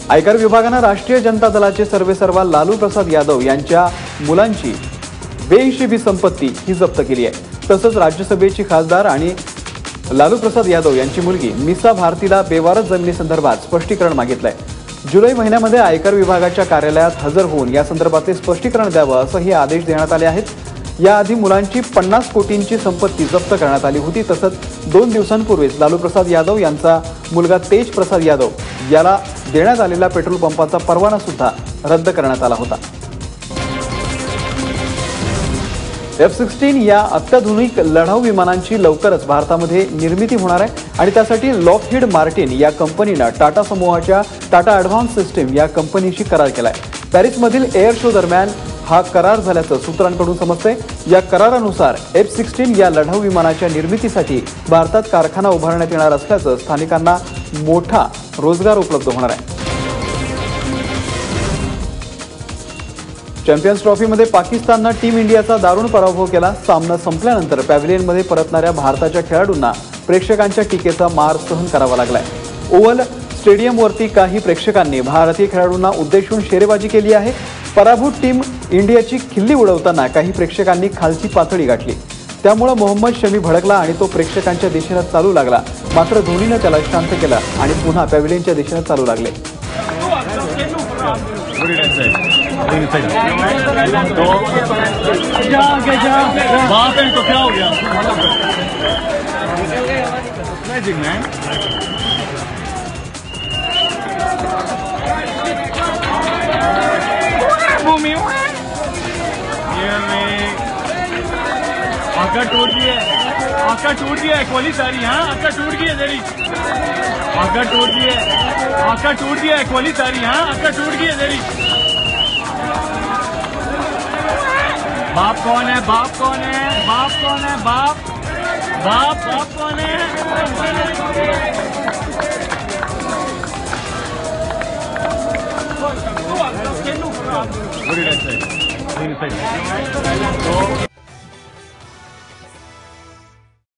आयकर विभागाने राष्ट्रीय जनता दलाचे सर्वेसर्वा लालू प्रसाद यादव यांच्या मुलांची बेहिशेबी संपत्ती ही जप्त केली आहे। तसंच राज्यसभेची खासदार आणि लालू प्रसाद यादव यांची मुलगी मिसा भारतीला बेवारस जमिनीसंदर्भात स्पष्टीकरण मागितलंय। जुलै महिन्यामध्ये आयकर विभागाच्या कार्यालयात हजर होऊन या संदर्भातले स्पष्टीकरण द्यावं असंही आदेश देण्यात आले आहेत। याआधी मुलांची 50 कोटींची संपत्ती जप्त करण्यात आली होती। तसंच 2 दिवसांपूर्वीच लालू प्रसाद यादव यांचा मुलगा तेज प्रसाद यादव याला देण्यात आलेला पेट्रोल पंपाचा परवाना सुद्धा रद्द करण्यात आला होता। F-16 या अत्याधुनिक लढाऊ विमानांची लवकरच भारतामध्ये निर्मिती होणार आहे आणि त्यासाठी लॉकहीड मार्टिन या कंपनीने टाटा समूहाच्या टाटा ॲडव्हान्स सिस्टीम या कंपनीशी करार केलाय। पॅरिसमधील एअर शो दरम्यान हा करार झाल्याचं सूत्रांकडून समजतंय। या करारानुसार F-16 या लढाऊ विमानाच्या निर्मितीसाठी भारतात कारखाना उभारण्यात येणार असल्याचं स्थानिकांना मोठा रोजगार उपलब्ध होणार आहे। चॅम्पियन्स ट्रॉफीमध्ये पाकिस्तानने टीम इंडियाचा दारुण पराभव केला। सामना संपल्यानंतर पॅव्हिलियनमध्ये परतणाऱ्या भारताच्या खेळाडूंना प्रेक्षकांच्या टीकेचा मार सहन करावा लागलाय। ओव्हल स्टेडियमवरती काही प्रेक्षकांनी भारतीय खेळाडूंना उद्देशून शेरेबाजी केली आहे। पराभूत टीम इंडियाची खिल्ली उडवताना काही प्रेक्षकांनी खालची पातळी गाठली। त्यामुळे मोहम्मद शमी भडकला आणि तो प्रेक्षकांच्या दिशेने चालू लागला। मात्र धोनीने त्याला शांत केला आणि पुन्हा पॅव्हिलियनच्या दिशेने चालू लागले। आका टूट गई है, आका टूट गई है, कोहली सारी। हाँ, आका टूट गई है तेरी, आका टूट गई है, आका टूट गई है, कोहली सारी। हाँ, आका टूट गई है तेरी। बाप कौन है, बाप कौन है, बाप कौन है, बाप बाप बाप कौन है? What did I say?